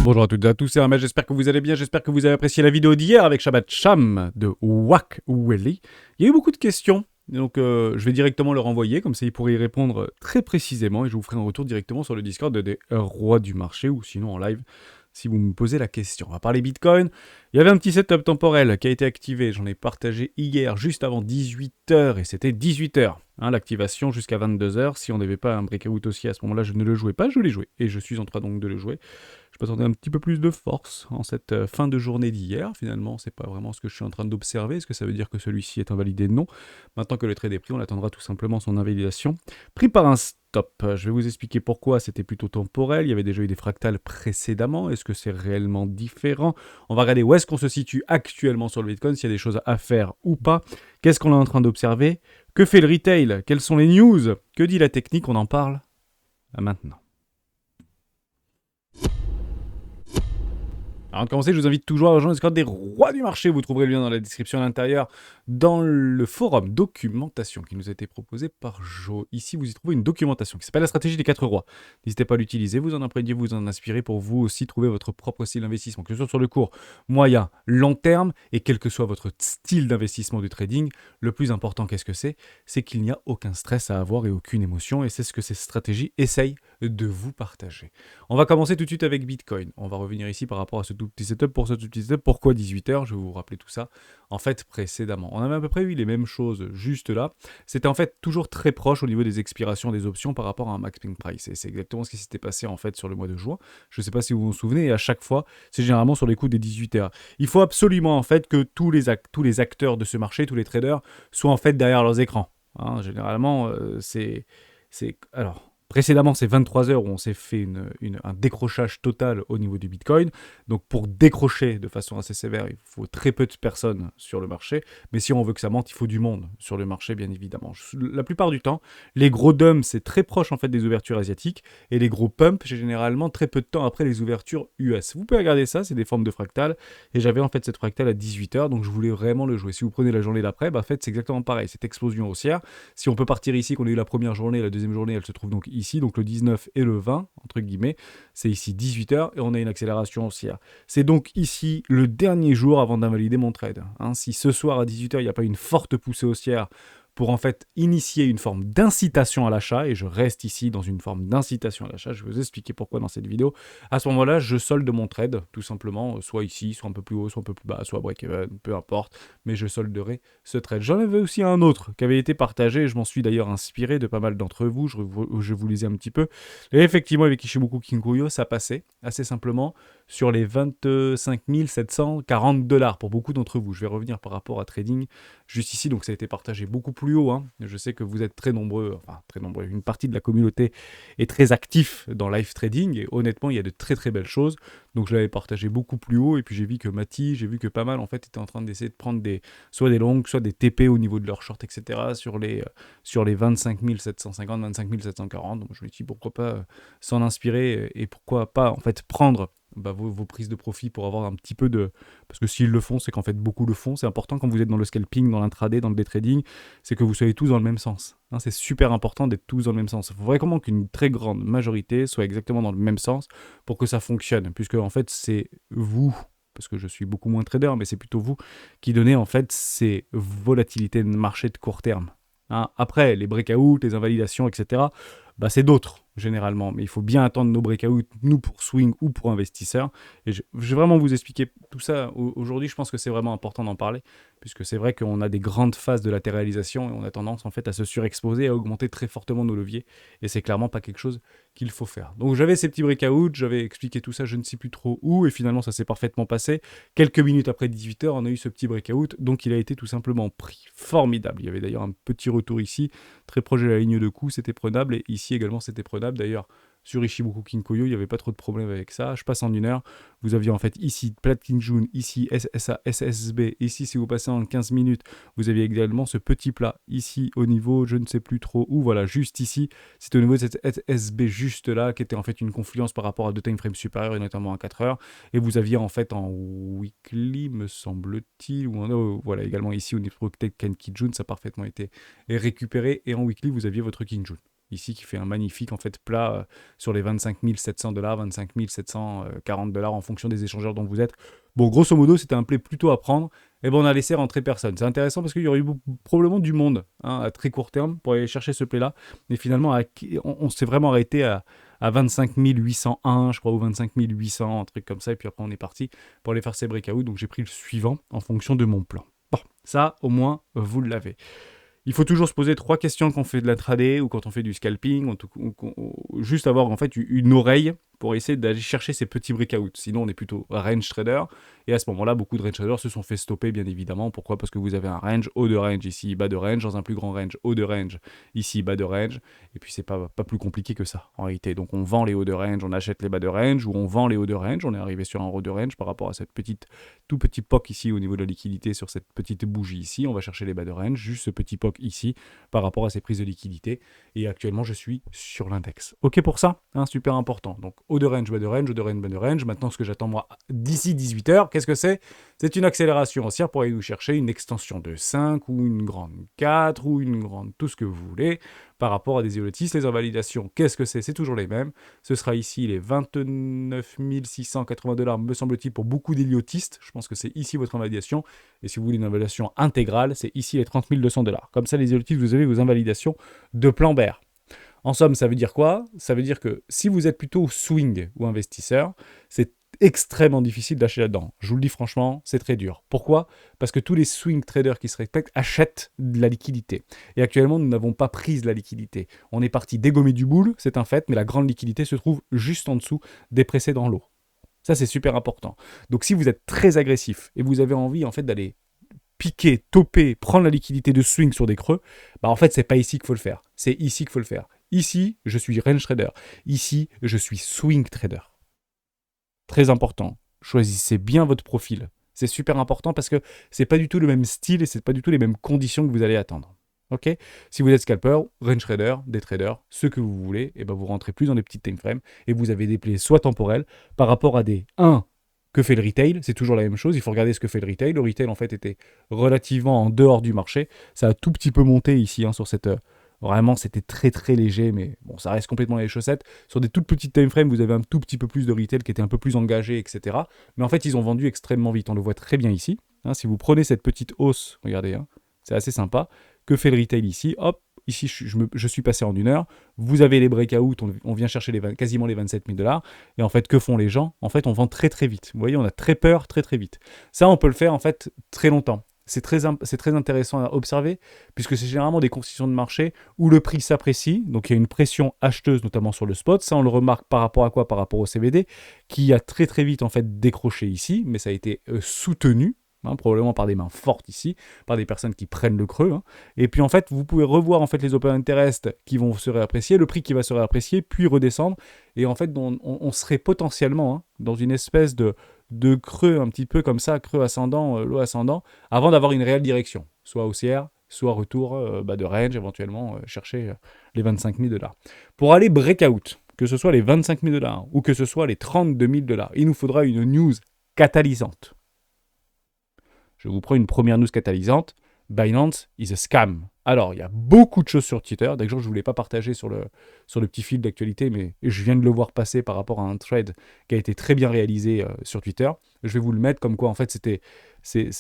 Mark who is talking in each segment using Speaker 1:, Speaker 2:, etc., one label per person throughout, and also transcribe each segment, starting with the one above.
Speaker 1: Bonjour à toutes et à tous, c'est Ahmed, j'espère que vous allez bien, j'espère que vous avez apprécié la vidéo d'hier avec Shabbat Sham de Wak Welly. Il y a eu beaucoup de questions, donc je vais directement leur envoyer, comme ça ils pourraient y répondre très précisément et je vous ferai un retour directement sur le Discord des rois du marché ou sinon en live si vous me posez la question. On va parler Bitcoin. Il y avait un petit setup temporel qui a été activé, j'en ai partagé hier juste avant 18h et c'était 18h. L'activation jusqu'à 22h. Si on n'avait pas un breakout aussi à ce moment-là, je ne le jouais pas, je l'ai joué et je suis en train donc de le jouer. Je m'attendais un petit peu plus de force en cette fin de journée d'hier. Finalement, c'est pas vraiment ce que je suis en train d'observer. Est-ce que ça veut dire que celui-ci est invalidé? Non. Maintenant que le trade est pris, on attendra tout simplement son invalidation. Pris par un stop. Je vais vous expliquer pourquoi c'était plutôt temporel. Il y avait déjà eu des fractales précédemment. Est-ce que c'est réellement différent? On va regarder où est-ce qu'on se situe actuellement sur le Bitcoin, s'il y a des choses à faire ou pas. Qu'est-ce qu'on est en train d'observer? Que fait le retail? Quelles sont les news? Que dit la technique? On en parle maintenant. Avant de commencer, je vous invite toujours à rejoindre le Discord des rois du marché. Vous trouverez le lien dans la description à l'intérieur, dans le forum documentation qui nous a été proposé par Joe. Ici, vous y trouvez une documentation qui s'appelle la stratégie des 4 rois. N'hésitez pas à l'utiliser, vous en appreniez, vous en inspirez pour vous aussi trouver votre propre style d'investissement, que ce soit sur le court, moyen, long terme, et quel que soit votre style d'investissement du trading. Le plus important, qu'est-ce que c'est? C'est qu'il n'y a aucun stress à avoir et aucune émotion, et c'est ce que ces stratégies essayent de vous partager. On va commencer tout de suite avec Bitcoin. On va revenir ici par rapport à ce tout petit setup. Pour ce tout petit setup, pourquoi 18h? Je vais vous rappeler tout ça. En fait, précédemment, on avait à peu près eu les mêmes choses juste là. C'était en fait toujours très proche au niveau des expirations des options par rapport à un max ping price. Et c'est exactement ce qui s'était passé en fait sur le mois de juin. Je ne sais pas si vous vous souvenez, et à chaque fois, c'est généralement sur les coups des 18h. Il faut absolument en fait que tous les acteurs de ce marché, tous les traders, soient en fait derrière leurs écrans. Généralement, alors, précédemment, c'est 23 heures où on s'est fait un décrochage total au niveau du Bitcoin. Donc pour décrocher de façon assez sévère, il faut très peu de personnes sur le marché. Mais si on veut que ça monte, il faut du monde sur le marché, bien évidemment. La plupart du temps, les gros dumps, c'est très proche en fait des ouvertures asiatiques. Et les gros pumps, c'est généralement très peu de temps après les ouvertures US. Vous pouvez regarder ça, c'est des formes de fractales. Et j'avais en fait cette fractale à 18h, donc je voulais vraiment le jouer. Si vous prenez la journée d'après, en fait, c'est exactement pareil. Cette explosion haussière. Si on peut partir ici, qu'on a eu la première journée, la deuxième journée, elle se trouve donc ici, donc le 19 et le 20, entre guillemets, c'est ici 18h et on a une accélération haussière. C'est donc ici le dernier jour avant d'invalider mon trade. Si ce soir à 18h, il n'y a pas une forte poussée haussière pour en fait initier une forme d'incitation à l'achat, et je reste ici dans une forme d'incitation à l'achat, je vais vous expliquer pourquoi dans cette vidéo. À ce moment-là, je solde mon trade, tout simplement, soit ici, soit un peu plus haut, soit un peu plus bas, soit break-even, peu importe, mais je solderai ce trade. J'en avais aussi un autre qui avait été partagé, je m'en suis d'ailleurs inspiré de pas mal d'entre vous, je vous lisais un petit peu, et effectivement avec Ishimoku Kinkuyo, ça passait assez simplement sur les 25 740 $, pour beaucoup d'entre vous. Je vais revenir par rapport à trading juste ici, donc ça a été partagé beaucoup plus haut. Je sais que vous êtes très nombreux, une partie de la communauté est très actif dans live trading, et honnêtement, il y a de très très belles choses, donc je l'avais partagé beaucoup plus haut, et puis j'ai vu que Mati, j'ai vu que pas mal en fait étaient en train d'essayer de prendre soit des longues, soit des TP au niveau de leur short, etc., sur les 25 750, 25 740, donc je me dis pourquoi pas s'en inspirer, et pourquoi pas en fait prendre vos prises de profit pour avoir un petit peu de... Parce que s'ils le font, c'est qu'en fait beaucoup le font. C'est important quand vous êtes dans le scalping, dans l'intraday, dans le day trading, c'est que vous soyez tous dans le même sens. C'est super important d'être tous dans le même sens. Il faut vraiment qu'une très grande majorité soit exactement dans le même sens pour que ça fonctionne. Puisque en fait, c'est vous, parce que je suis beaucoup moins trader, mais c'est plutôt vous qui donnez en fait ces volatilités de marché de court terme. Après, les breakouts, les invalidations, etc., c'est d'autres, généralement. Mais il faut bien attendre nos breakouts, nous, pour swing ou pour investisseurs. Et je vais vraiment vous expliquer tout ça. Aujourd'hui, je pense que c'est vraiment important d'en parler, puisque c'est vrai qu'on a des grandes phases de latéralisation et on a tendance, en fait, à se surexposer, à augmenter très fortement nos leviers. Et c'est clairement pas quelque chose qu'il faut faire. Donc, j'avais ces petits breakouts, j'avais expliqué tout ça, je ne sais plus trop où, et finalement, ça s'est parfaitement passé. Quelques minutes après 18h, on a eu ce petit breakout, donc il a été tout simplement pris. Formidable. Il y avait d'ailleurs un petit retour ici, très proche de la ligne de coup, c'était prenable, et ici également c'était prenable. D'ailleurs, sur Ishimoku Kinkoyo, il n'y avait pas trop de problème avec ça. Je passe en une heure. Vous aviez en fait ici Platkin June, ici SSA, SSB. Ici, si vous passez en 15 minutes, vous aviez également ce petit plat ici au niveau, je ne sais plus trop où, voilà, juste ici. C'était au niveau de cette SSB juste là, qui était en fait une confluence par rapport à deux time frames supérieurs et notamment à 4 heures. Et vous aviez en fait en weekly, me semble-t-il, ou voilà, également ici au niveau de Kenki June, ça a parfaitement été récupéré. Et en weekly, vous aviez votre King June. ici qui fait un magnifique en fait plat sur les 25 700 $, 25 740 $ en fonction des échangeurs dont vous êtes. Bon, grosso modo, c'était un play plutôt à prendre. Et ben on a laissé rentrer personne. C'est intéressant parce qu'il y aurait eu probablement du monde à très court terme pour aller chercher ce play-là. Mais finalement, on s'est vraiment arrêté à 25 801, je crois, ou 25 800, un truc comme ça. Et puis après, on est parti pour aller faire ces breakouts. Donc j'ai pris le suivant en fonction de mon plan. Bon, ça, au moins, vous l'avez. Il faut toujours se poser 3 questions quand on fait de la tradé ou quand on fait du scalping, juste avoir en fait une oreille pour essayer d'aller chercher ces petits breakouts. Sinon, on est plutôt range trader. Et à ce moment-là, beaucoup de range traders se sont fait stopper, bien évidemment. Pourquoi ? Parce que vous avez un range, haut de range ici, bas de range, dans un plus grand range, haut de range ici, bas de range. Et puis, c'est pas plus compliqué que ça, en réalité. Donc, on vend les hauts de range, on achète les bas de range, ou on vend les hauts de range. On est arrivé sur un haut de range par rapport à cette tout petit POC ici au niveau de la liquidité sur cette petite bougie ici. On va chercher les bas de range, juste ce petit POC ici par rapport à ces prises de liquidité. Et actuellement, je suis sur l'index. OK pour ça, hein, super important. Donc, haut de range, bas de range, haut de range, bas de range. Maintenant, ce que j'attends moi d'ici 18h, qu'est-ce que c'est ? C'est une accélération haussière pour aller nous chercher une extension de 5 ou une grande 4 ou une grande tout ce que vous voulez par rapport à des Iotis. Les invalidations, qu'est-ce que c'est ? C'est toujours les mêmes. Ce sera ici les 29 680 $, me semble-t-il, pour beaucoup d'héliotistes. Je pense que c'est ici votre invalidation. Et si vous voulez une invalidation intégrale, c'est ici les 30 200 $. Comme ça, les héliotistes, vous avez vos invalidations de plan bear. En somme, ça veut dire quoi ? Ça veut dire que si vous êtes plutôt swing ou investisseur, c'est extrêmement difficile d'acheter là-dedans. Je vous le dis franchement, c'est très dur. Pourquoi ? Parce que tous les swing traders qui se respectent achètent de la liquidité. Et actuellement, nous n'avons pas pris de la liquidité. On est parti dégommer du boule, c'est un fait, mais la grande liquidité se trouve juste en dessous, dépressée dans l'eau. Ça, c'est super important. Donc, si vous êtes très agressif et vous avez envie en fait d'aller piquer, toper, prendre la liquidité de swing sur des creux, bah en fait, c'est pas ici qu'il faut le faire. C'est ici qu'il faut le faire. Ici, je suis range trader. Ici, je suis swing trader. Très important. Choisissez bien votre profil. C'est super important parce que c'est pas du tout le même style et c'est pas du tout les mêmes conditions que vous allez attendre. Ok ? Si vous êtes scalper, range trader, day trader, ce que vous voulez, et ben vous rentrez plus dans des petites time frames et vous avez des plays soit temporels par rapport à des 1. Que fait le retail ? C'est toujours la même chose. Il faut regarder ce que fait le retail. Le retail, en fait, était relativement en dehors du marché. Ça a tout petit peu monté ici sur cette. Vraiment, c'était très très léger, mais bon, ça reste complètement les chaussettes. Sur des toutes petites time frames, vous avez un tout petit peu plus de retail qui était un peu plus engagé, etc. Mais en fait, ils ont vendu extrêmement vite. On le voit très bien ici. Hein, si vous prenez cette petite hausse, regardez, hein, c'est assez sympa. Que fait le retail ici ? Hop, ici, je suis passé en 1 heure. Vous avez les breakouts, on vient chercher quasiment les 27 000 $. Et en fait, que font les gens ? En fait, on vend très très vite. Vous voyez, on a très peur très très vite. Ça, on peut le faire en fait très longtemps. C'est très intéressant à observer, puisque c'est généralement des conditions de marché où le prix s'apprécie, donc il y a une pression acheteuse, notamment sur le spot. Ça, on le remarque par rapport à quoi ? Par rapport au CBD, qui a très très vite en fait décroché ici, mais ça a été soutenu, probablement par des mains fortes ici, par des personnes qui prennent le creux. Et puis en fait, vous pouvez revoir en fait les open interest qui vont se réapprécier, le prix qui va se réapprécier, puis redescendre. Et en fait, on serait potentiellement dans une espèce de creux un petit peu comme ça, creux ascendant, lot ascendant, avant d'avoir une réelle direction, soit haussière, soit retour bas de range, éventuellement chercher les 25 000 $. Pour aller breakout, que ce soit les 25 000 $ ou que ce soit les 32 000 $, il nous faudra une news catalysante. Je vous prends une première news catalysante. Binance is a scam. Alors, il y a beaucoup de choses sur Twitter. D'ailleurs, je ne voulais pas partager sur le petit fil d'actualité, mais je viens de le voir passer par rapport à un trade qui a été très bien réalisé sur Twitter. Je vais vous le mettre comme quoi, en fait, c'était ces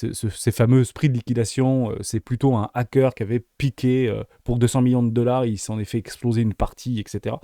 Speaker 1: fameux prix de liquidation. C'est plutôt un hacker qui avait piqué pour 200 millions de $. Il s'en est fait exploser une partie, etc.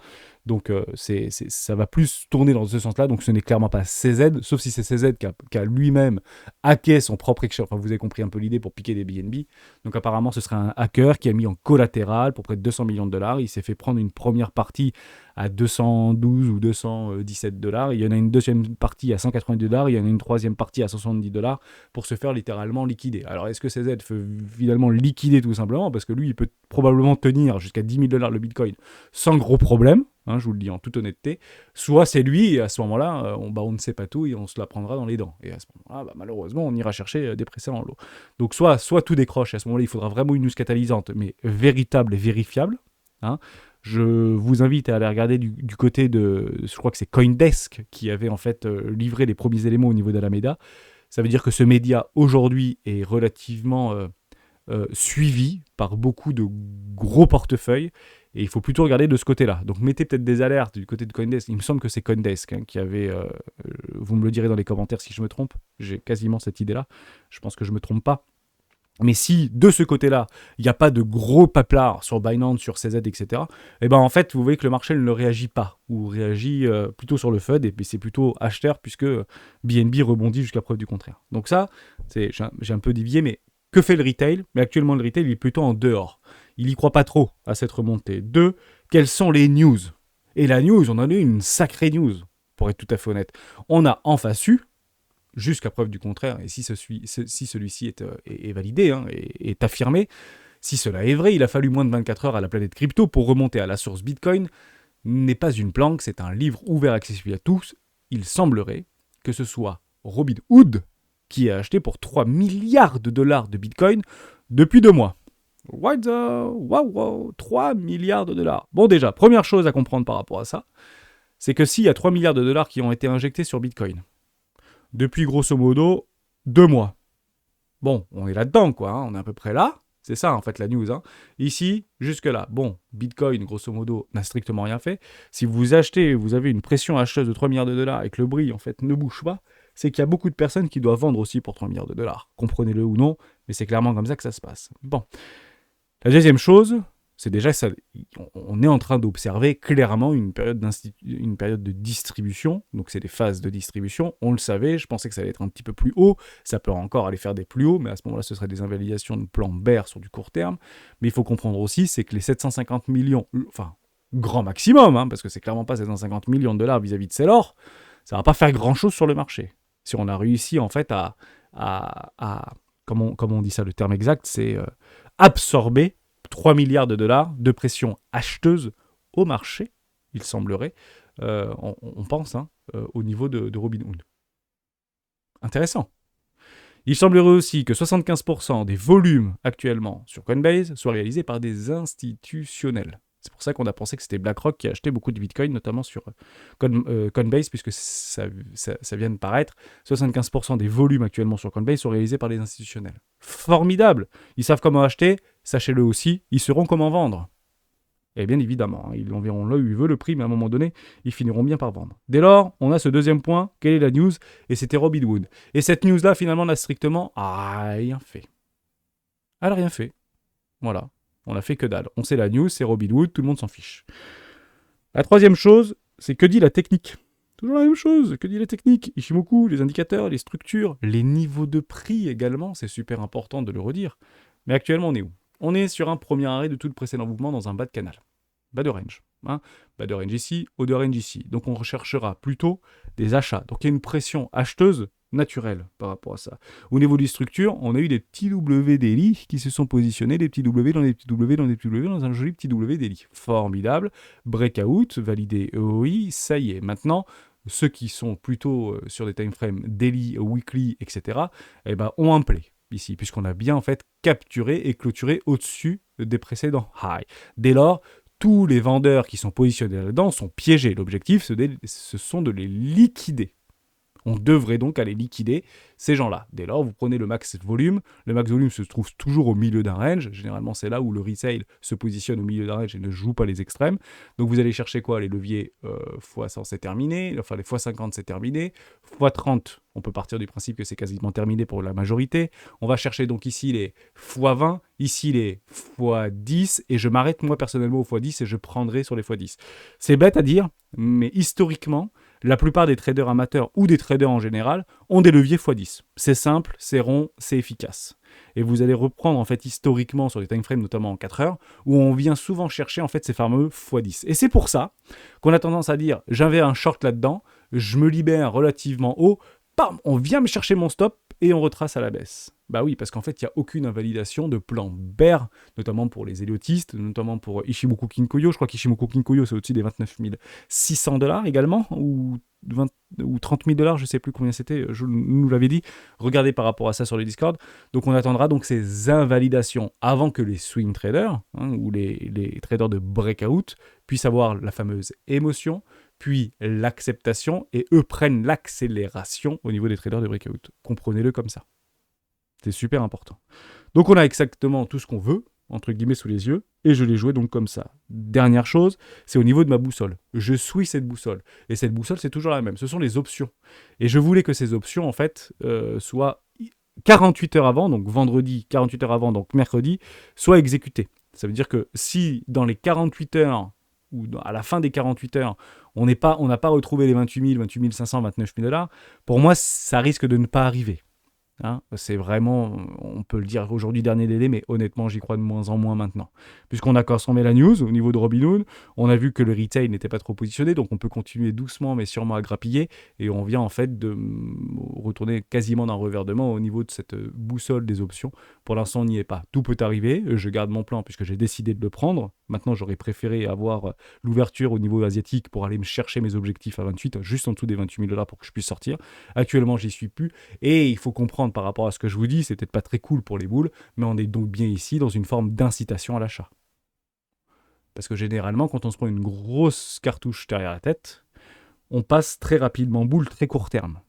Speaker 1: Donc, ça va plus tourner dans ce sens-là. Donc, ce n'est clairement pas CZ, sauf si c'est CZ qui a lui-même hacké son propre exchange. Enfin, vous avez compris un peu l'idée pour piquer des BNB. Donc, apparemment, ce serait un hacker qui a mis en collatéral pour près de 200 millions de $. Il s'est fait prendre une première partie à 212 ou 217 $. Il y en a une deuxième partie à 190 $. Il y en a une troisième partie à 70 $ pour se faire littéralement liquider. Alors, est-ce que CZ fait finalement liquider tout simplement ? Parce que lui, il peut probablement tenir jusqu'à 10 000 $ le Bitcoin sans gros problème. Je vous le dis en toute honnêteté, soit c'est lui, et à ce moment-là, on ne sait pas tout, et on se la prendra dans les dents. Et à ce moment-là, malheureusement, on ira chercher des précédents en lot. Donc soit tout décroche, et à ce moment-là, il faudra vraiment une news catalysante, mais véritable et vérifiable. Je vous invite à aller regarder du côté de, je crois que c'est Coindesk, qui avait en fait livré les premiers éléments au niveau d'Alameda. Ça veut dire que ce média, aujourd'hui, est relativement suivi par beaucoup de gros portefeuilles, Et il faut plutôt regarder de ce côté-là. Donc mettez peut-être des alertes du côté de CoinDesk. Il me semble que c'est CoinDesk qui avait... vous me le direz dans les commentaires si je me trompe. J'ai quasiment cette idée-là. Je pense que je ne me trompe pas. Mais si de ce côté-là, il n'y a pas de gros paplards sur Binance, sur CZ, etc., et ben en fait, vous voyez que le marché ne réagit pas, ou réagit plutôt sur le FUD, et puis c'est plutôt acheteur, puisque BNB rebondit jusqu'à preuve du contraire. Donc ça, j'ai un peu dévié, mais que fait le retail? Mais actuellement, le retail, il est plutôt en dehors. Il n'y croit pas trop à cette remontée. Deux, quelles sont les news? Et la news, on en a eu une sacrée news, pour être tout à fait honnête. On a en face eu, jusqu'à preuve du contraire, et si celui-ci est validé, est affirmé, si cela est vrai, il a fallu moins de 24 heures à la planète crypto pour remonter à la source Bitcoin, n'est pas une planque, c'est un livre ouvert accessible à tous. Il semblerait que ce soit Robinhood qui a acheté pour 3 milliards de dollars de Bitcoin depuis 2 mois. What the... Wow, 3 milliards de dollars. Bon déjà, première chose à comprendre par rapport à ça, c'est que s'il y a 3 milliards de dollars qui ont été injectés sur Bitcoin, depuis grosso modo 2 mois. Bon, on est là-dedans, quoi. On est à peu près là. C'est ça, en fait, la news. Ici, jusque-là. Bon, Bitcoin, grosso modo, n'a strictement rien fait. Si vous achetez, vous avez une pression acheteuse de 3 milliards de dollars et que le prix, en fait, ne bouge pas, c'est qu'il y a beaucoup de personnes qui doivent vendre aussi pour 3 milliards de dollars. Comprenez-le ou non, mais c'est clairement comme ça que ça se passe. Bon. La deuxième chose, c'est déjà ça, on est en train d'observer clairement une période de distribution. Donc c'est des phases de distribution. On le savait, je pensais que ça allait être un petit peu plus haut. Ça peut encore aller faire des plus hauts, mais à ce moment-là, ce serait des invalidations de plan bear sur du court terme. Mais il faut comprendre aussi, c'est que les 750 millions, enfin, grand maximum, parce que c'est clairement pas 750 millions de dollars vis-à-vis de Saylor, ça va pas faire grand-chose sur le marché. Si on a réussi, en fait, comment on dit ça, le terme exact, c'est absorber 3 milliards de dollars de pression acheteuse au marché, il semblerait, on pense, au niveau de Robinhood. Intéressant. Il semblerait aussi que 75% des volumes actuellement sur Coinbase soient réalisés par des institutionnels. C'est pour ça qu'on a pensé que c'était BlackRock qui a acheté beaucoup de Bitcoin, notamment sur Coinbase, puisque ça vient de paraître. 75% des volumes actuellement sur Coinbase sont réalisés par des institutionnels. Formidable! Ils savent comment acheter, sachez-le aussi, ils sauront comment vendre. Et bien évidemment, ils l'enverront là où ils veulent le prix, mais à un moment donné, ils finiront bien par vendre. Dès lors, on a ce deuxième point, quelle est la news? Et c'était Robinhood. Et cette news-là, finalement, n'a strictement rien fait. Elle n'a rien fait. Voilà. On n'a fait que dalle. On sait la news, c'est Robinhood, tout le monde s'en fiche. La troisième chose, c'est que dit la technique? Toujours la même chose, que dit la technique? Ishimoku, les indicateurs, les structures, les niveaux de prix également, c'est super important de le redire. Mais actuellement, on est où? On est sur un premier arrêt de tout le précédent mouvement dans un bas de canal. Bas de range. Bas de range ici, haut de range ici. Donc on recherchera plutôt des achats. Donc il y a une pression acheteuse naturelle par rapport à ça. Au niveau des structures, on a eu des petits W daily qui se sont positionnés, des petits W dans des petits W dans des petits W dans un joli petit W daily. Formidable. Breakout, validé oui, ça y est. Maintenant, ceux qui sont plutôt sur des time frames daily, weekly, etc., ont un play ici, puisqu'on a bien en fait capturé et clôturé au-dessus des précédents high. Dès lors, tous les vendeurs qui sont positionnés là-dedans sont piégés. L'objectif, ce sont de les liquider. On devrait donc aller liquider ces gens-là. Dès lors, vous prenez le max volume. Le max volume se trouve toujours au milieu d'un range. Généralement, c'est là où le resale se positionne au milieu d'un range et ne joue pas les extrêmes. Donc, vous allez chercher quoi? Les leviers x100, c'est terminé. Enfin, les x50, c'est terminé. x30, on peut partir du principe que c'est quasiment terminé pour la majorité. On va chercher donc ici les x20, ici les x10. Et je m'arrête moi personnellement au x10 et je prendrai sur les x10. C'est bête à dire, mais historiquement, la plupart des traders amateurs ou des traders en général ont des leviers x10. C'est simple, c'est rond, c'est efficace. Et vous allez reprendre en fait historiquement sur des time frames, notamment en 4 heures, où on vient souvent chercher en fait ces fameux x10. Et c'est pour ça qu'on a tendance à dire j'avais un short là-dedans, je me libère relativement haut, bam, on vient me chercher mon stop et on retrace à la baisse. Bah oui, parce qu'en fait, il n'y a aucune invalidation de plan bear, notamment pour les héliotistes, notamment pour Ichimoku Kinkoyo. Je crois qu'Ichimoku Kinkoyo, c'est au-dessus des 29 600 dollars également, ou 30 000 dollars, je ne sais plus combien c'était, je nous l'avais dit. Regardez par rapport à ça sur le Discord. Donc on attendra donc ces invalidations avant que les swing traders, ou les traders de breakout, puissent avoir la fameuse émotion, puis l'acceptation, et eux prennent l'accélération au niveau des traders de breakout. Comprenez-le comme ça. C'est super important. Donc on a exactement tout ce qu'on veut. entre guillemets, sous les yeux, et je l'ai joué donc comme ça. Dernière chose, c'est au niveau de ma boussole. Je suis cette boussole. Et cette boussole, c'est toujours la même. Ce sont les options. Et je voulais que ces options, en fait, soient 48 heures avant, donc vendredi, 48 heures avant, donc mercredi, soient exécutées. Ça veut dire que si dans les 48 heures, ou à la fin des 48 heures, on n'a pas retrouvé les 28 000, 28 500, 29 000 $, pour moi, ça risque de ne pas arriver. Hein, c'est vraiment, on peut le dire aujourd'hui dernier délai, mais honnêtement j'y crois de moins en moins maintenant. Puisqu'on a consommé la news au niveau de Robinhood, on a vu que le retail n'était pas trop positionné, donc on peut continuer doucement mais sûrement à grappiller, et on vient en fait de retourner quasiment d'un revers de main au niveau de cette boussole des options. Pour l'instant on n'y est pas. Tout peut arriver, je garde mon plan puisque j'ai décidé de le prendre. Maintenant j'aurais préféré avoir l'ouverture au niveau asiatique pour aller me chercher mes objectifs à 28, juste en dessous des 28 000 $ pour que je puisse sortir. Actuellement j'y suis plus, et il faut comprendre par rapport à ce que je vous dis, c'est peut-être pas très cool pour les boules, mais on est donc bien ici dans une forme d'incitation à l'achat. Parce que généralement, quand on se prend une grosse cartouche derrière la tête, on passe très rapidement boule très court terme.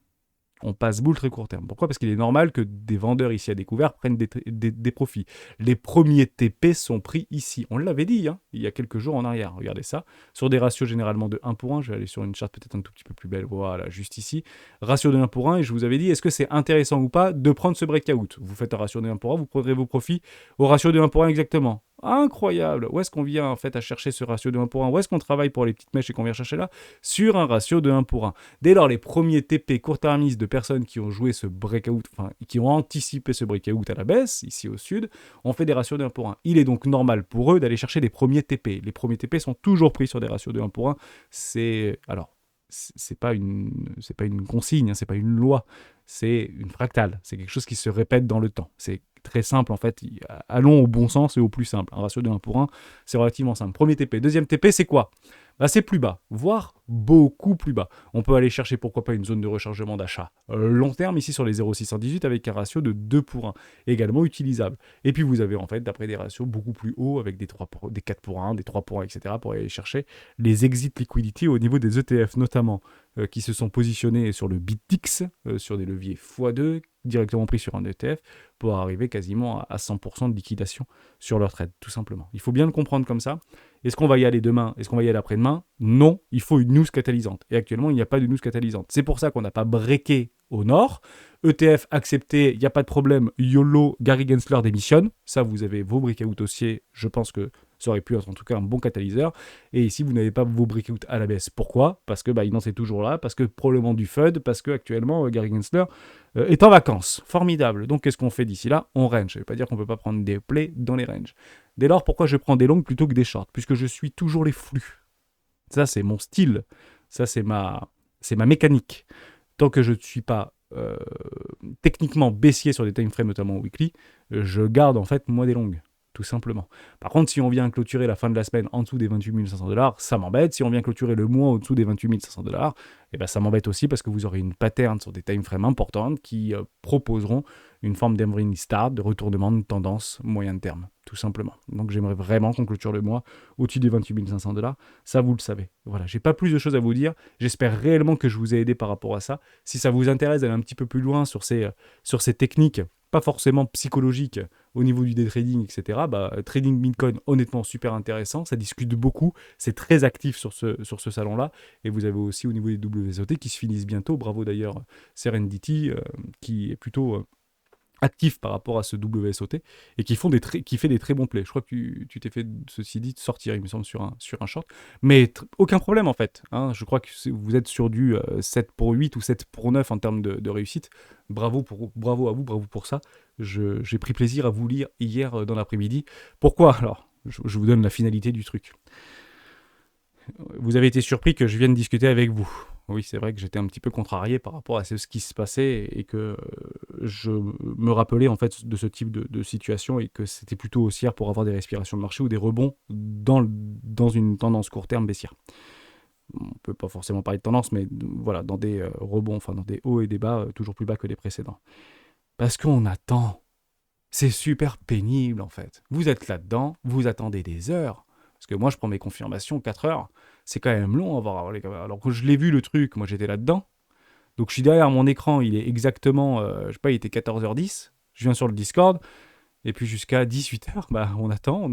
Speaker 1: On passe boule très court terme. Pourquoi ? Parce qu'il est normal que des vendeurs ici à découvert prennent des profits. Les premiers TP sont pris ici. On l'avait dit il y a quelques jours en arrière. Regardez ça. Sur des ratios généralement de 1 pour 1. Je vais aller sur une charte peut-être un tout petit peu plus belle. Voilà, juste ici. Ratio de 1 pour 1. Et je vous avais dit, est-ce que c'est intéressant ou pas de prendre ce breakout ? Vous faites un ratio de 1 pour 1, vous prendrez vos profits au ratio de 1 pour 1 exactement. Incroyable. Où est-ce qu'on vient en fait à chercher ce ratio de 1 pour 1 ? Où est-ce qu'on travaille pour les petites mèches et qu'on vient chercher là ? Sur un ratio de 1 pour 1. Dès lors, les premiers TP court-termistes de personnes qui ont joué ce breakout, enfin qui ont anticipé ce breakout à la baisse, ici au sud, ont fait des ratios de 1 pour 1. Il est donc normal pour eux d'aller chercher les premiers TP. Les premiers TP sont toujours pris sur des ratios de 1 pour 1. C'est pas une consigne, c'est pas une loi, c'est une fractale. C'est quelque chose qui se répète dans le temps. C'est très simple en fait. Allons au bon sens et au plus simple. Un ratio de 1 pour 1, c'est relativement simple. Premier TP. Deuxième TP, c'est quoi ? C'est plus bas, voire beaucoup plus bas. On peut aller chercher pourquoi pas une zone de rechargement d'achat long terme ici sur les 0,618 avec un ratio de 2 pour 1, également utilisable. Et puis vous avez en fait d'après des ratios beaucoup plus hauts avec des 4 pour 1, des 3 pour 1, etc. pour aller chercher les exit liquidity au niveau des ETF notamment qui se sont positionnés sur le BitX, sur des leviers x2 directement pris sur un ETF pour arriver quasiment à 100% de liquidation sur leur trade, tout simplement. Il faut bien le comprendre comme ça. Est-ce qu'on va y aller demain ? Est-ce qu'on va y aller après-demain ? Non, il faut une news catalysante. Et actuellement, il n'y a pas de news catalysante. C'est pour ça qu'on n'a pas breaké au nord. ETF accepté, il n'y a pas de problème. YOLO, Gary Gensler démissionne. Ça, vous avez vos breakouts haussiers. Je pense que ça aurait pu être en tout cas un bon catalyseur. Et ici, vous n'avez pas vos breakouts à la baisse. Pourquoi ? Parce que Binance est toujours là, parce que probablement du FUD, parce que actuellement Gary Gensler est en vacances. Formidable. Donc, qu'est-ce qu'on fait d'ici là ? On range. Ça ne veut pas dire qu'on ne peut pas prendre des plays dans les ranges. Dès lors, pourquoi je prends des longues plutôt que des shorts ? Puisque je suis toujours les flux. Ça, c'est mon style. Ça, c'est ma mécanique. Tant que je ne suis pas techniquement baissier sur des time frames, notamment weekly, je garde en fait moi des longues. Tout simplement. Par contre, si on vient clôturer la fin de la semaine en dessous des 28 500 $, ça m'embête. Si on vient clôturer le mois au-dessous des 28 500 $, eh ben, ça m'embête aussi parce que vous aurez une pattern sur des time frames importantes qui proposeront une forme d'Emery Start, de retournement de tendance moyen terme, tout simplement. Donc j'aimerais vraiment qu'on clôture le mois au-dessus des 28 500 $. Ça, vous le savez. Voilà, j'ai pas plus de choses à vous dire. J'espère réellement que je vous ai aidé par rapport à ça. Si ça vous intéresse d'aller un petit peu plus loin sur ces techniques, pas forcément psychologiques, au niveau du day trading, etc. Trading Bitcoin, honnêtement, super intéressant. Ça discute beaucoup. C'est très actif sur ce salon-là. Et vous avez aussi au niveau des WSOT qui se finissent bientôt. Bravo d'ailleurs Serendipity, qui est plutôt actif par rapport à ce WSOT et qui fait des très bons plays. Je crois que tu t'es fait, ceci dit, sortir, il me semble, sur un short. Mais aucun problème, en fait. Hein. Je crois que vous êtes sur du 7 pour 8 ou 7 pour 9 en termes de réussite. Bravo à vous, bravo pour ça. J'ai pris plaisir à vous lire hier dans l'après-midi. Pourquoi ? Alors, je vous donne la finalité du truc. Vous avez été surpris que je vienne discuter avec vous. Oui, c'est vrai que j'étais un petit peu contrarié par rapport à ce qui se passait et que je me rappelais en fait de ce type de situation et que c'était plutôt haussière pour avoir des respirations de marché ou des rebonds dans une tendance court terme baissière. On ne peut pas forcément parler de tendance, mais voilà, dans des rebonds, enfin dans des hauts et des bas toujours plus bas que les précédents. Parce qu'on attend. C'est super pénible en fait. Vous êtes là-dedans, vous attendez des heures. Parce que moi, je prends mes confirmations 4 heures. C'est quand même long à voir. Alors que je l'ai vu le truc, moi j'étais là-dedans. Donc je suis derrière mon écran, il est exactement, je sais pas, il était 14h10. Je viens sur le Discord. Et puis jusqu'à 18h, bah, on attend.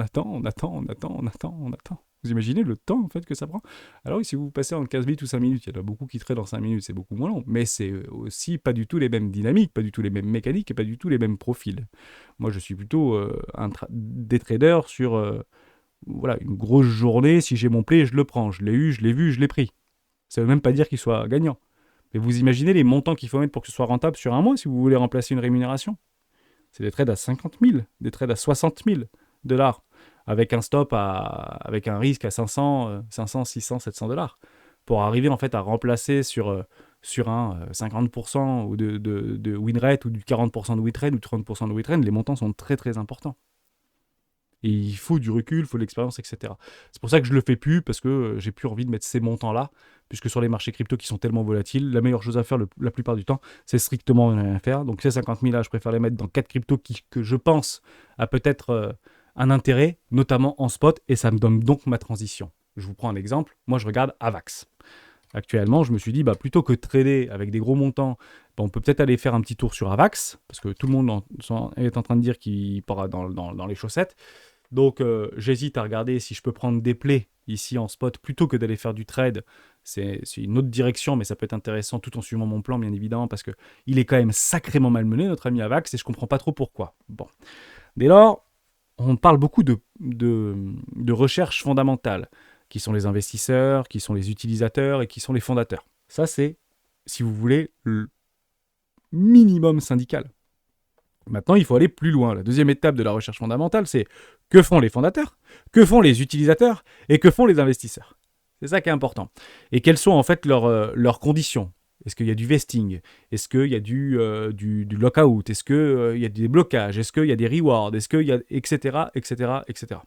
Speaker 1: Vous imaginez le temps en fait que ça prend? Alors oui, si vous passez en 15 minutes ou 5 minutes, il y en a beaucoup qui traitent en 5 minutes, c'est beaucoup moins long. Mais c'est aussi pas du tout les mêmes dynamiques, pas du tout les mêmes mécaniques et pas du tout les mêmes profils. Moi, je suis plutôt des traders sur voilà, une grosse journée. Si j'ai mon play, je le prends. Je l'ai eu, je l'ai vu, je l'ai pris. Ça veut même pas dire qu'il soit gagnant. Mais vous imaginez les montants qu'il faut mettre pour que ce soit rentable sur un mois si vous voulez remplacer une rémunération? C'est des trades à 50 000, des trades à 60 000 dollars, avec un stop avec un risque à 500, 600, 700 dollars, pour arriver en fait à remplacer sur un 50% ou de win rate ou du 40% de win trade ou 30% de win trade, les montants sont très très importants. Et il faut du recul, il faut de l'expérience, etc. C'est pour ça que je le fais plus, parce que j'ai plus envie de mettre ces montants-là, puisque sur les marchés crypto qui sont tellement volatiles, la meilleure chose à faire la plupart du temps, c'est strictement rien faire. Donc ces 50 000 là, je préfère les mettre dans 4 cryptos que je pense a peut-être un intérêt, notamment en spot, et ça me donne donc ma transition. Je vous prends un exemple, moi je regarde AVAX. Actuellement, je me suis dit, bah, plutôt que de trader avec des gros montants, bah, on peut peut-être aller faire un petit tour sur AVAX, parce que tout le monde est en train de dire qu'il part dans les chaussettes. Donc j'hésite à regarder si je peux prendre des plays ici en spot plutôt que d'aller faire du trade. C'est une autre direction, mais ça peut être intéressant tout en suivant mon plan, bien évidemment, parce qu'il est quand même sacrément malmené, notre ami Avax, et je comprends pas trop pourquoi. Bon. Dès lors, on parle beaucoup de recherche fondamentale, qui sont les investisseurs, qui sont les utilisateurs et qui sont les fondateurs. Ça, c'est, si vous voulez, le minimum syndical. Maintenant, il faut aller plus loin. La deuxième étape de la recherche fondamentale, c'est que font les fondateurs, que font les utilisateurs et que font les investisseurs. C'est ça qui est important. Et quelles sont en fait leurs conditions? Est-ce qu'il y a du vesting? Est-ce qu'il y a du lockout? Est-ce qu'il y a des blocages? Est-ce qu'il y a des rewards? Est-ce qu'il y a etc., etc., etc.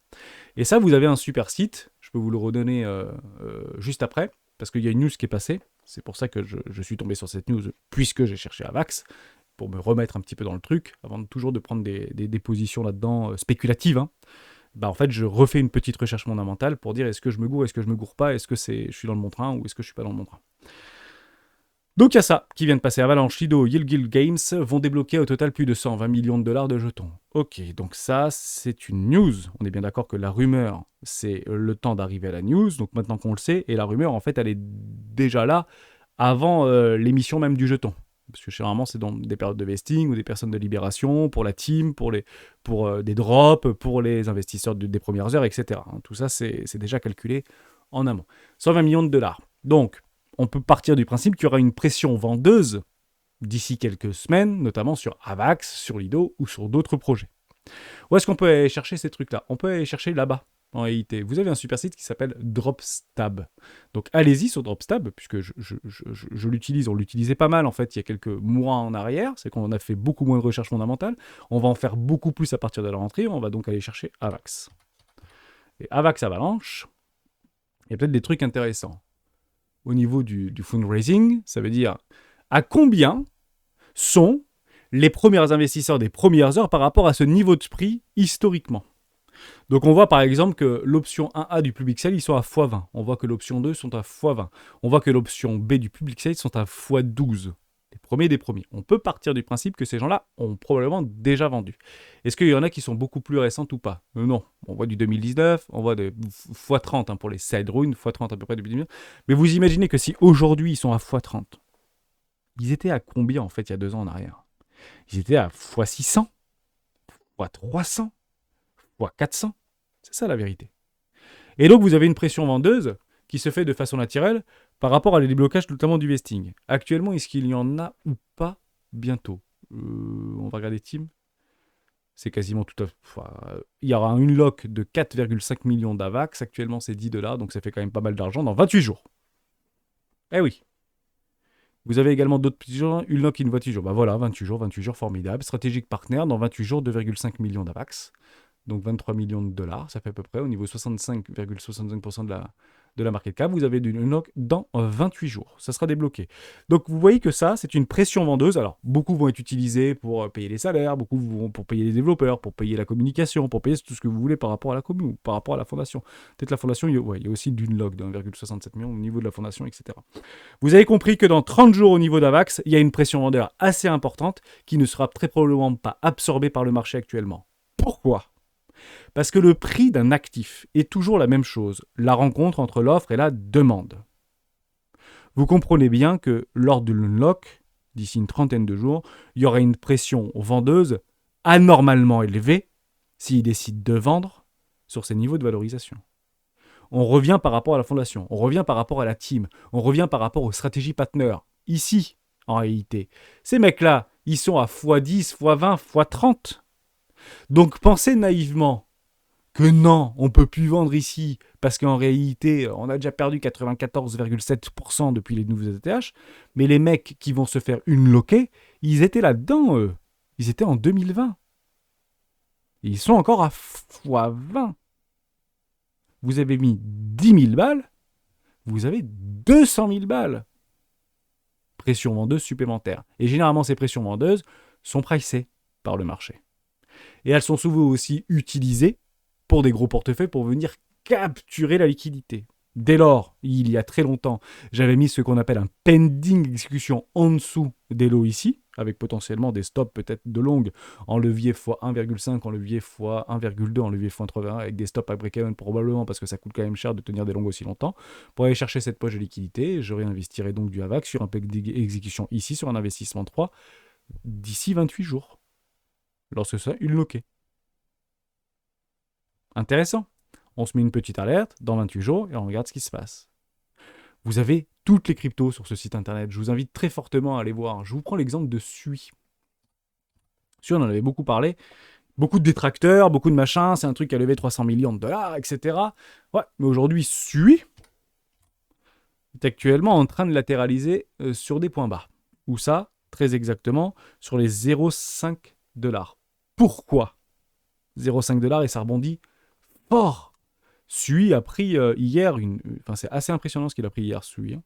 Speaker 1: Et ça, vous avez un super site. Je peux vous le redonner juste après, parce qu'il y a une news qui est passée. C'est pour ça que je suis tombé sur cette news, puisque j'ai cherché Avax, pour me remettre un petit peu dans le truc, avant toujours de prendre des positions là-dedans spéculatives. Hein. Bah, en fait, je refais une petite recherche fondamentale pour dire est-ce que je me gourre, est-ce que je me gourre pas, est-ce que je suis dans le bon train ou est-ce que je suis pas dans le bon train. Donc il y a ça qui vient de passer. Avalanche, Lido, Yield Guild Games vont débloquer au total plus de 120 millions de dollars de jetons. Ok, donc ça c'est une news. On est bien d'accord que la rumeur, c'est le temps d'arriver à la news. Donc maintenant qu'on le sait, et la rumeur en fait elle est déjà là avant l'émission même du jeton. Parce que généralement, c'est dans des périodes de vesting ou des personnes de libération, pour la team, pour des drops, pour les investisseurs des premières heures, etc. Tout ça, c'est déjà calculé en amont. 120 millions de dollars. Donc, on peut partir du principe qu'il y aura une pression vendeuse d'ici quelques semaines, notamment sur Avax, sur Lido ou sur d'autres projets. Où est-ce qu'on peut aller chercher ces trucs-là? On peut aller chercher là-bas. En réalité, vous avez un super site qui s'appelle Dropstab. Donc allez-y sur Dropstab, puisque je l'utilise, on l'utilisait pas mal en fait il y a quelques mois en arrière, c'est qu'on a fait beaucoup moins de recherche fondamentale, on va en faire beaucoup plus à partir de la rentrée, on va donc aller chercher Avax. Et Avax Avalanche, il y a peut-être des trucs intéressants. Au niveau du fundraising, ça veut dire à combien sont les premiers investisseurs des premières heures par rapport à ce niveau de prix historiquement. Donc on voit par exemple que l'option 1A du public sale, ils sont à x20. On voit que l'option 2 sont à x20. On voit que l'option B du public sale sont à x12. Les premiers des premiers. On peut partir du principe que ces gens-là ont probablement déjà vendu. Est-ce qu'il y en a qui sont beaucoup plus récentes ou pas? Non. On voit du 2019, on voit des x30 pour les side runes, x30 à peu près depuis 2019. Mais vous imaginez que si aujourd'hui ils sont à x30, ils étaient à combien en fait il y a 2 ans en arrière? Ils étaient à x600, x300, x400. C'est ça la vérité. Et donc vous avez une pression vendeuse qui se fait de façon naturelle par rapport à les déblocages notamment du vesting. Actuellement, est-ce qu'il y en a ou pas bientôt? On va regarder Team. C'est quasiment tout à fait... il y aura une lock de 4,5 millions d'AVAX. Actuellement, c'est 10 $, donc ça fait quand même pas mal d'argent dans 28 jours. Eh oui. Vous avez également d'autres petits jours, une lock, une 28 jours. Bah voilà, 28 jours, formidable. Stratégique Partner, dans 28 jours, 2,5 millions d'AVAX. Donc 23 millions de dollars, ça fait à peu près au niveau 65,65% de la market cap. Vous avez du knock dans 28 jours. Ça sera débloqué. Donc vous voyez que ça, c'est une pression vendeuse. Alors beaucoup vont être utilisés pour payer les salaires, beaucoup vont pour payer les développeurs, pour payer la communication, pour payer tout ce que vous voulez par rapport à la commune ou par rapport à la fondation. Peut-être la fondation, il y a aussi d'une log de 1,67 million au niveau de la fondation, etc. Vous avez compris que dans 30 jours au niveau d'Avax, il y a une pression vendeur assez importante qui ne sera très probablement pas absorbée par le marché actuellement. Pourquoi ? Parce que le prix d'un actif est toujours la même chose, la rencontre entre l'offre et la demande. Vous comprenez bien que lors de l'unlock, d'ici une trentaine de jours, il y aura une pression vendeuse anormalement élevée s'ils décident de vendre sur ces niveaux de valorisation. On revient par rapport à la fondation, on revient par rapport à la team, on revient par rapport aux stratégies partners. Ici, en réalité, ces mecs-là, ils sont à x10, x20, x30. Donc pensez naïvement que non, on ne peut plus vendre ici parce qu'en réalité, on a déjà perdu 94,7% depuis les nouveaux ETH, mais les mecs qui vont se faire unlocker, ils étaient là-dedans, eux. Ils étaient en 2020. Ils sont encore à x20. Vous avez mis 10 000 balles, vous avez 200 000 balles. Pression vendeuse supplémentaire. Et généralement, ces pressions vendeuses sont pricées par le marché. Et elles sont souvent aussi utilisées pour des gros portefeuilles pour venir capturer la liquidité. Dès lors, il y a très longtemps, j'avais mis ce qu'on appelle un pending exécution en dessous des lots ici, avec potentiellement des stops peut-être de longue en levier x 1,5, en levier x 1,2, en levier x 1,81, avec des stops à break-even probablement parce que ça coûte quand même cher de tenir des longues aussi longtemps. Pour aller chercher cette poche de liquidité, je réinvestirai donc du AVAX sur un pending exécution ici, sur un investissement 3, d'ici 28 jours, lorsque ça unlocké. Intéressant. On se met une petite alerte dans 28 jours et on regarde ce qui se passe. Vous avez toutes les cryptos sur ce site internet. Je vous invite très fortement à aller voir. Je vous prends l'exemple de SUI. SUI, on en avait beaucoup parlé. Beaucoup de détracteurs, beaucoup de machins. C'est un truc qui a levé 300 millions de dollars, etc. Ouais, mais aujourd'hui, SUI est actuellement en train de latéraliser sur des points bas. Où ça, très exactement, sur les 0,5 dollars. Pourquoi 0,5 dollars et ça rebondit fort. SUI a pris hier, enfin c'est assez impressionnant ce qu'il a pris hier, SUI. Hein.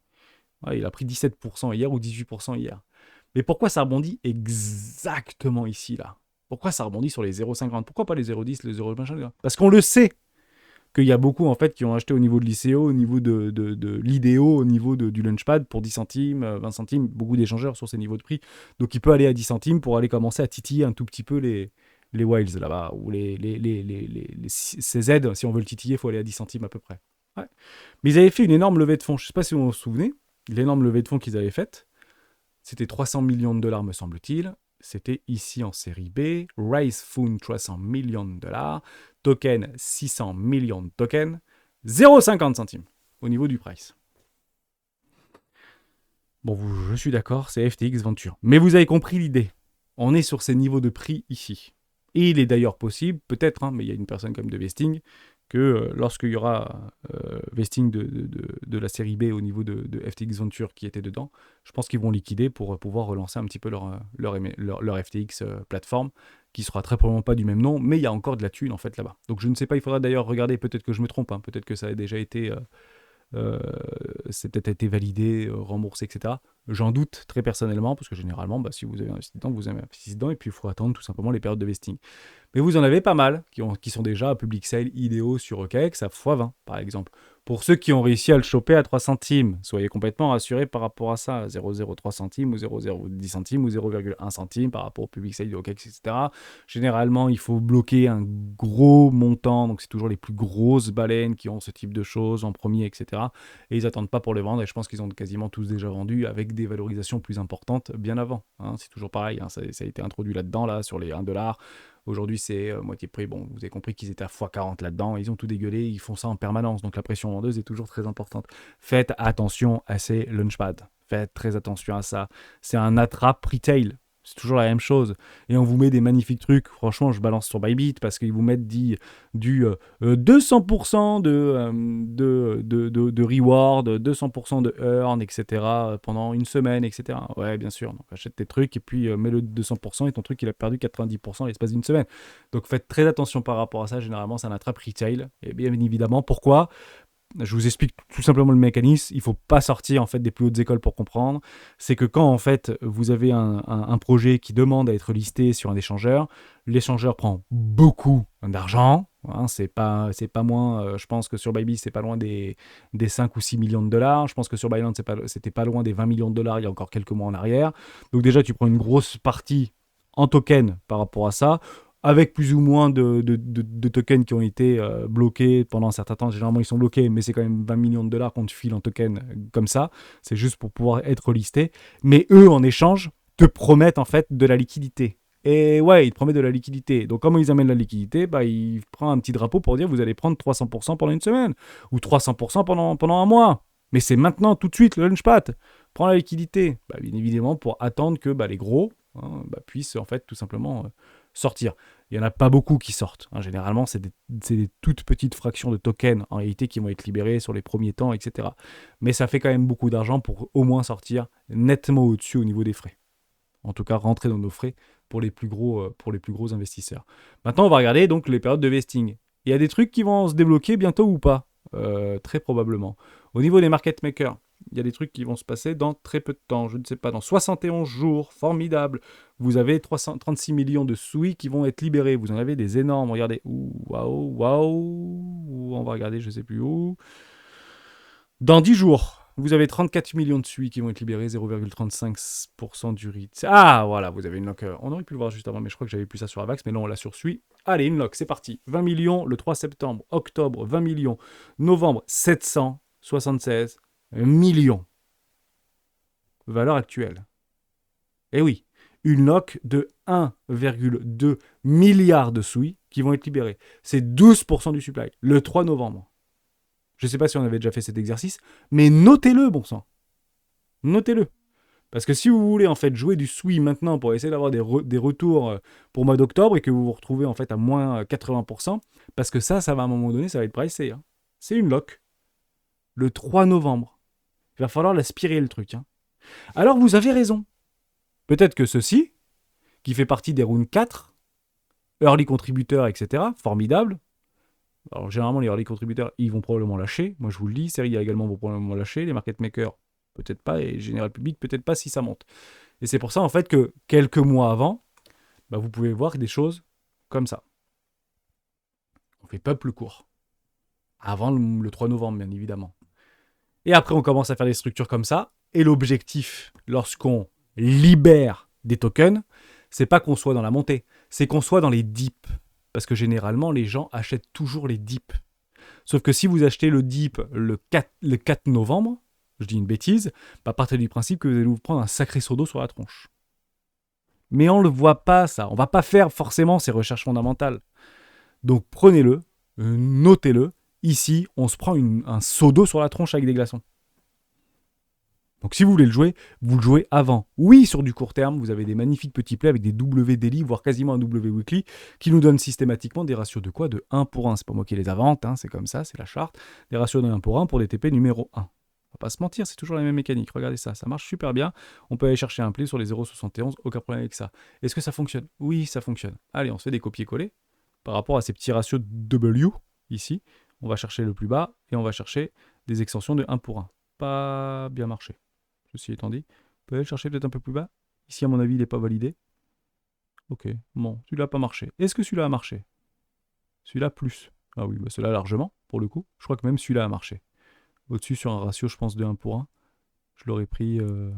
Speaker 1: Ouais, il a pris 17% hier ou 18% hier. Mais pourquoi ça rebondit exactement ici, là ? Pourquoi ça rebondit sur les 0,50 ? Pourquoi pas les 0,10, les 0,5 ? Parce qu'on le sait qu'il y a beaucoup en fait qui ont acheté au niveau de l'ICO, au niveau de l'IDEO, au niveau du Launchpad pour 10 centimes, 20 centimes, beaucoup d'échangeurs sur ces niveaux de prix. Donc il peut aller à 10 centimes pour aller commencer à titiller un tout petit peu les Wilds là-bas, ou ces aides, si on veut le titiller, il faut aller à 10 centimes à peu près. Ouais. Mais ils avaient fait une énorme levée de fonds, je ne sais pas si vous vous souvenez, l'énorme levée de fonds qu'ils avaient faite, c'était 300 millions de dollars me semble-t-il, c'était ici en série B, Raise Fund 300 millions de dollars, token 600 millions de tokens, 0,50 centimes au niveau du price. Bon, je suis d'accord, c'est FTX Venture. Mais vous avez compris l'idée. On est sur ces niveaux de prix ici. Et il est d'ailleurs possible, peut-être, hein, mais il y a une personne comme de vesting, que lorsqu'il y aura vesting de la série B au niveau de FTX Venture qui était dedans, je pense qu'ils vont liquider pour pouvoir relancer un petit peu leur FTX plateforme, qui sera très probablement pas du même nom, mais il y a encore de la thune en fait là-bas. Donc je ne sais pas, il faudra d'ailleurs regarder, peut-être que je me trompe, hein, peut-être que ça a déjà été... c'est peut-être été validé, remboursé, etc. J'en doute très personnellement, parce que généralement, si vous avez investi dedans, vous avez investi dedans, et puis il faut attendre tout simplement les périodes de vesting. Mais vous en avez pas mal qui sont déjà à public sale IDEO sur OKEx à x20, par exemple. Pour ceux qui ont réussi à le choper à 3 centimes, soyez complètement rassurés par rapport à ça, 0,03 centimes ou 0,010 centimes ou 0,1 centime par rapport au public sale de OKEx, etc. Généralement, il faut bloquer un gros montant, donc c'est toujours les plus grosses baleines qui ont ce type de choses en premier, etc. Et ils n'attendent pas pour le vendre, et je pense qu'ils ont quasiment tous déjà vendu avec des valorisations plus importantes bien avant. Hein. C'est toujours pareil, hein, ça a été introduit là-dedans, là, sur les 1 $. Aujourd'hui, c'est moitié prix. Bon, vous avez compris qu'ils étaient à x40 là-dedans. Ils ont tout dégueulé. Ils font ça en permanence. Donc, la pression vendeuse est toujours très importante. Faites attention à ces launchpads. Faites très attention à ça. C'est un attrape retail. C'est toujours la même chose. Et on vous met des magnifiques trucs. Franchement, je balance sur Bybit parce qu'ils vous mettent du 200% de reward, 200% de earn, etc. pendant une semaine, etc. Ouais, bien sûr. Donc, achète tes trucs et puis mets le 200% et ton truc, il a perdu 90% l'espace d'une semaine. Donc, faites très attention par rapport à ça. Généralement, c'est un attrape retail. Et bien évidemment, pourquoi ? Je vous explique tout simplement le mécanisme. Il ne faut pas sortir en fait des plus hautes écoles pour comprendre. C'est que quand en fait vous avez un projet qui demande à être listé sur un échangeur, l'échangeur prend beaucoup d'argent. Hein, c'est pas moins. Je pense que sur Bybit c'est pas loin des 5 ou 6 millions de dollars. Je pense que sur Binance c'était pas loin des 20 millions de dollars il y a encore quelques mois en arrière. Donc déjà tu prends une grosse partie en token par rapport à ça. avec plus ou moins de tokens qui ont été bloqués pendant un certain temps. Généralement, ils sont bloqués, mais c'est quand même 20 millions de dollars qu'on te file en tokens comme ça. C'est juste pour pouvoir être listé. Mais eux, en échange, te promettent en fait de la liquidité. Et ouais, ils te promettent de la liquidité. Donc, comment ils amènent la liquidité? Bah, ils prennent un petit drapeau pour dire vous allez prendre 300% pendant une semaine ou 300% pendant un mois. Mais c'est maintenant, tout de suite, le Launchpad. Prends la liquidité. Bah, bien évidemment, pour attendre que les gros puissent en fait tout simplement sortir. Il n'y en a pas beaucoup qui sortent. Hein. Généralement, c'est des toutes petites fractions de tokens en réalité qui vont être libérés sur les premiers temps, etc. Mais ça fait quand même beaucoup d'argent pour au moins sortir nettement au-dessus au niveau des frais. En tout cas, rentrer dans nos frais pour les plus gros investisseurs. Maintenant, on va regarder donc les périodes de vesting. Il y a des trucs qui vont se débloquer bientôt ou pas très probablement. Au niveau des market makers, il y a des trucs qui vont se passer dans très peu de temps. Je ne sais pas, dans 71 jours, formidable. Vous avez 336 millions de SUI qui vont être libérés. Vous en avez des énormes. Regardez. Waouh. On va regarder, je ne sais plus où. Dans 10 jours, vous avez 34 millions de SUI qui vont être libérés, 0,35% du REIT. Ah, voilà, vous avez une lock. On aurait pu le voir juste avant, mais je crois que j'avais plus ça sur Avax, mais non, on l'a sur SUI. Allez, une lock, c'est parti. 20 millions le 3 septembre, octobre, 20 millions, novembre, 776 millions. Valeur actuelle. Eh oui, une lock de 1,2 milliard de SUI qui vont être libérés. C'est 12% du supply, le 3 novembre. Je ne sais pas si on avait déjà fait cet exercice, mais notez-le, bon sang. Notez-le. Parce que si vous voulez en fait jouer du SUI maintenant pour essayer d'avoir des retours pour mois d'octobre et que vous vous retrouvez en fait à moins 80%, parce que ça va à un moment donné, ça va être pricé. Hein. C'est une lock. Le 3 novembre. Il va falloir l'aspirer le truc. Hein. Alors vous avez raison. Peut-être que ceci, qui fait partie des rounds 4, early contributeurs, etc., formidable. Alors généralement les early contributeurs, ils vont probablement lâcher. Moi je vous le dis, Seria également vont probablement lâcher. Les market makers, peut-être pas. Et General Public, peut-être pas si ça monte. Et c'est pour ça en fait que quelques mois avant, vous pouvez voir des choses comme ça. On fait peuple court. Avant le 3 novembre, bien évidemment. Et après, on commence à faire des structures comme ça. Et l'objectif, lorsqu'on libère des tokens, c'est pas qu'on soit dans la montée, c'est qu'on soit dans les dips. Parce que généralement, les gens achètent toujours les dips. Sauf que si vous achetez le dip le 4 novembre, je dis une bêtise, partez du principe que vous allez vous prendre un sacré seau d'eau sur la tronche. Mais on ne le voit pas, ça. On ne va pas faire forcément ces recherches fondamentales. Donc prenez-le, notez-le. Ici, on se prend un seau d'eau sur la tronche avec des glaçons. Donc si vous voulez le jouer, vous le jouez avant. Oui, sur du court terme, vous avez des magnifiques petits plays avec des W daily, voire quasiment un W weekly, qui nous donnent systématiquement des ratios de quoi? De 1 pour 1. C'est pas moi qui les invente, hein, c'est comme ça, c'est la charte. Des ratios de 1 pour 1 pour les TP numéro 1. On va pas se mentir, c'est toujours la même mécanique. Regardez ça, ça marche super bien. On peut aller chercher un play sur les 0,71, aucun problème avec ça. Est-ce que ça fonctionne? Oui, ça fonctionne. Allez, on se fait des copier-coller par rapport à ces petits ratios W ici. On va chercher le plus bas et on va chercher des extensions de 1 pour 1. Pas bien marché. Ceci étant dit, on peut aller le chercher peut-être un peu plus bas. Ici, à mon avis, il n'est pas validé. Ok, bon, celui-là n'a pas marché. Est-ce que celui-là a marché? Celui-là plus. Ah oui, celui-là largement, pour le coup. Je crois que même celui-là a marché. Au-dessus, sur un ratio, je pense, de 1 pour 1. Je l'aurais pris... Bon,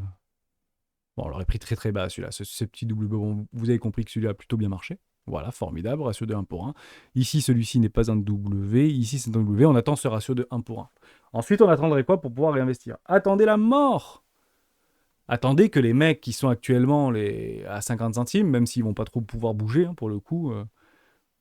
Speaker 1: on l'aurait pris très très bas, celui-là. Ce petit double... Bon, vous avez compris que celui-là a plutôt bien marché. Voilà, formidable, ratio de 1 pour 1. Ici, celui-ci n'est pas un W. Ici, c'est un W. On attend ce ratio de 1 pour 1. Ensuite, on attendrait quoi pour pouvoir réinvestir? Attendez la mort! Attendez que les mecs qui sont actuellement à 50 centimes, même s'ils vont pas trop pouvoir bouger, hein, pour le coup,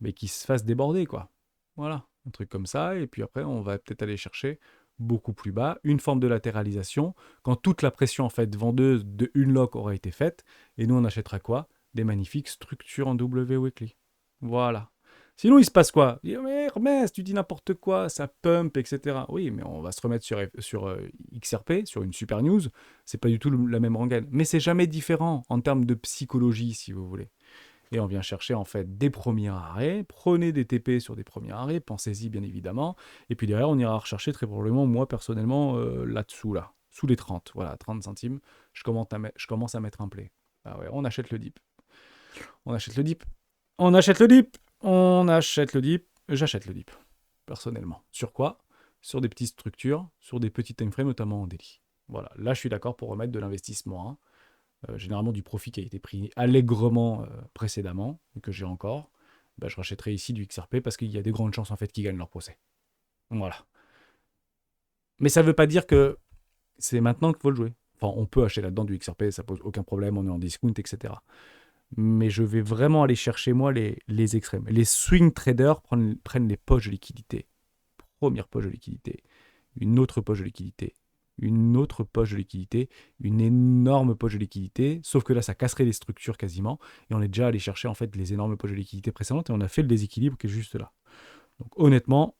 Speaker 1: mais qu'ils se fassent déborder, quoi. Voilà, un truc comme ça. Et puis après, on va peut-être aller chercher beaucoup plus bas une forme de latéralisation quand toute la pression en fait vendeuse de une lock aura été faite. Et nous, on achètera quoi? Des magnifiques structures en W weekly. Voilà. Sinon, il se passe quoi? Mais Hermès, tu dis n'importe quoi, ça pump, etc. Oui, mais on va se remettre sur XRP, sur une super news. C'est pas du tout la même rengaine. Mais c'est jamais différent en termes de psychologie, si vous voulez. Et on vient chercher en fait des premiers arrêts. Prenez des TP sur des premiers arrêts, pensez-y bien évidemment. Et puis derrière, on ira rechercher très probablement, moi personnellement, là-dessous, là, sous les 30. Voilà, 30 centimes, je commence à mettre un play. Ah ouais, on achète le dip. On achète le dip. On achète le dip. On achète le dip. J'achète le dip, personnellement. Sur quoi? Sur des petites structures, sur des petits timeframes, notamment en daily. Voilà, là je suis d'accord pour remettre de l'investissement. Généralement du profit qui a été pris allègrement précédemment, et que j'ai encore. bah, je rachèterai ici du XRP parce qu'il y a de grandes chances en fait qu'ils gagnent leur procès. Voilà. Mais ça ne veut pas dire que c'est maintenant qu'il faut le jouer. Enfin, on peut acheter là-dedans du XRP, ça pose aucun problème, on est en discount, etc. Mais je vais vraiment aller chercher, moi, les extrêmes. Les swing traders prennent les poches de liquidité. Première poche de liquidité, une autre poche de liquidité, une autre poche de liquidité, une énorme poche de liquidité, sauf que là, ça casserait les structures quasiment, et on est déjà allé chercher en fait les énormes poches de liquidité précédentes, et on a fait le déséquilibre qui est juste là. Donc honnêtement,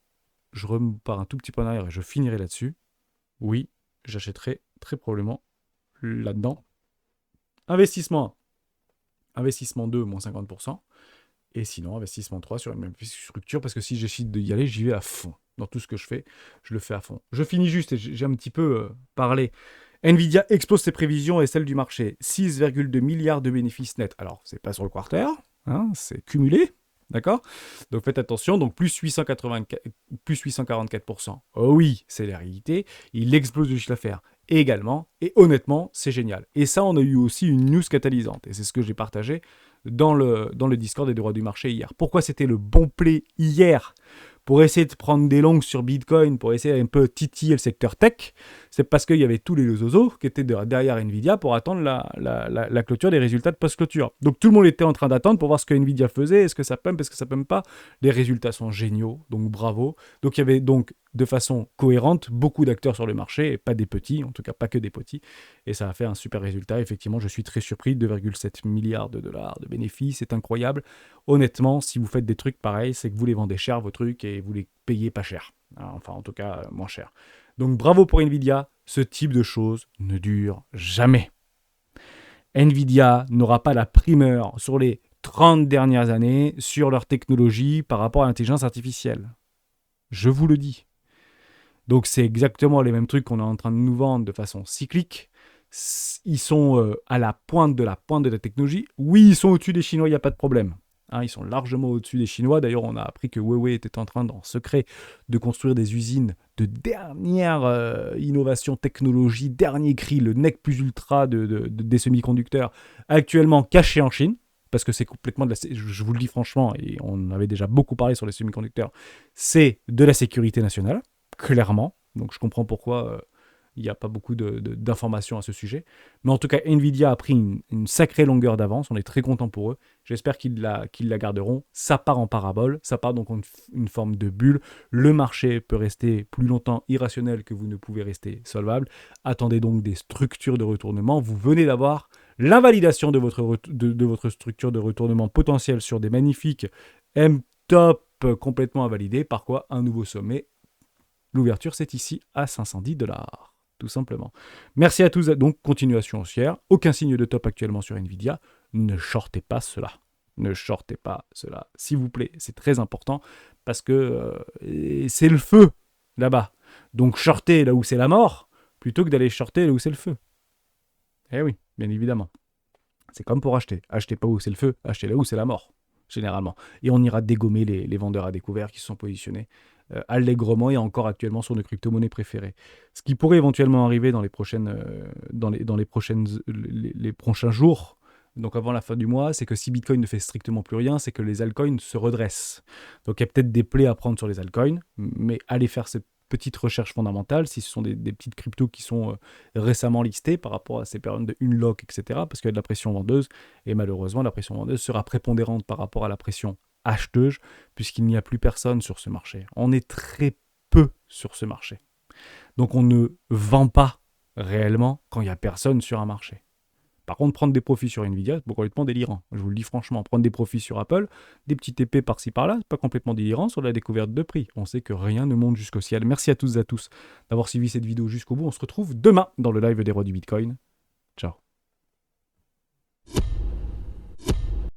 Speaker 1: je repars un tout petit peu en arrière et je finirai là-dessus. Oui, j'achèterai très probablement là-dedans. Investissement 1, investissement 2, moins 50%. Et sinon, investissement 3 sur une même structure, parce que si j'ai décide d'y aller, j'y vais à fond. Dans tout ce que je fais, je le fais à fond. Je finis juste, et j'ai un petit peu parlé. Nvidia explose ses prévisions et celles du marché. 6,2 milliards de bénéfices nets. Alors, c'est pas sur le quarter, hein, c'est cumulé. D'accord. Donc faites attention, donc plus 844%. Oh oui, c'est la réalité. Il explose le chiffre d'affaires également. Et honnêtement, c'est génial. Et ça, on a eu aussi une news catalysante. Et c'est ce que j'ai partagé dans le Discord des droits du marché hier. Pourquoi c'était le bon play hier pour essayer de prendre des longues sur Bitcoin, pour essayer un peu titiller le secteur tech? C'est parce qu'il y avait tous les oiseaux qui étaient derrière Nvidia pour attendre la clôture des résultats de post-clôture. Donc tout le monde était en train d'attendre pour voir ce que Nvidia faisait, est-ce que ça pump, est-ce que ça pump pas. Les résultats sont géniaux, donc bravo. Donc il y avait donc de façon cohérente beaucoup d'acteurs sur le marché, et pas des petits, en tout cas pas que des petits. Et ça a fait un super résultat. Effectivement, je suis très surpris, 2,7 milliards de dollars de bénéfices, c'est incroyable. Honnêtement, si vous faites des trucs pareils, c'est que vous les vendez cher vos trucs et vous les payez pas cher. Enfin, en tout cas, moins cher. Donc bravo pour Nvidia, ce type de choses ne dure jamais. Nvidia n'aura pas la primeur sur les 30 dernières années sur leur technologie par rapport à l'intelligence artificielle. Je vous le dis. Donc c'est exactement les mêmes trucs qu'on est en train de nous vendre de façon cyclique. Ils sont à la pointe de la technologie. Oui, ils sont au-dessus des Chinois, il n'y a pas de problème. Hein, ils sont largement au-dessus des Chinois. D'ailleurs, on a appris que Huawei était en train, en secret, de construire des usines de dernière innovation, technologie, dernier cri, le nec plus ultra des semi-conducteurs, actuellement cachés en Chine, parce que c'est complètement je vous le dis franchement, et on avait déjà beaucoup parlé sur les semi-conducteurs, c'est de la sécurité nationale, clairement. Donc je comprends pourquoi il n'y a pas beaucoup d'informations à ce sujet. Mais en tout cas, Nvidia a pris une sacrée longueur d'avance. On est très content pour eux. J'espère qu'ils la garderont. Ça part en parabole. Ça part donc en une forme de bulle. Le marché peut rester plus longtemps irrationnel que vous ne pouvez rester solvable. Attendez donc des structures de retournement. Vous venez d'avoir l'invalidation de votre structure de retournement potentielle sur des magnifiques M-top complètement invalidés. Par quoi un nouveau sommet. L'ouverture, c'est ici à 510 $. Tout simplement. Merci à tous. Donc, continuation haussière. Aucun signe de top actuellement sur Nvidia. Ne shortez pas cela. Ne shortez pas cela. S'il vous plaît, c'est très important parce que c'est le feu là-bas. Donc, shortez là où c'est la mort plutôt que d'aller shorter là où c'est le feu. Eh oui, bien évidemment. C'est comme pour acheter. Achetez pas où c'est le feu, achetez là où c'est la mort, généralement. Et on ira dégommer les vendeurs à découvert qui se sont positionnés allègrement et encore actuellement sur nos crypto-monnaies préférées. Ce qui pourrait éventuellement arriver dans les prochains jours, donc avant la fin du mois, c'est que si Bitcoin ne fait strictement plus rien, c'est que les altcoins se redressent. Donc il y a peut-être des plays à prendre sur les altcoins, mais allez faire cette petite recherche fondamentale, si ce sont des petites cryptos qui sont récemment listées par rapport à ces périodes de unlock, etc., parce qu'il y a de la pression vendeuse, et malheureusement, la pression vendeuse sera prépondérante par rapport à la pression acheteuse, puisqu'il n'y a plus personne sur ce marché. On est très peu sur ce marché. Donc on ne vend pas réellement quand il n'y a personne sur un marché. Par contre, prendre des profits sur Nvidia, c'est complètement délirant. Je vous le dis franchement, prendre des profits sur Apple, des petits TP par-ci par-là, c'est pas complètement délirant sur la découverte de prix. On sait que rien ne monte jusqu'au ciel. Merci à tous et à tous d'avoir suivi cette vidéo jusqu'au bout. On se retrouve demain dans le live des rois du Bitcoin.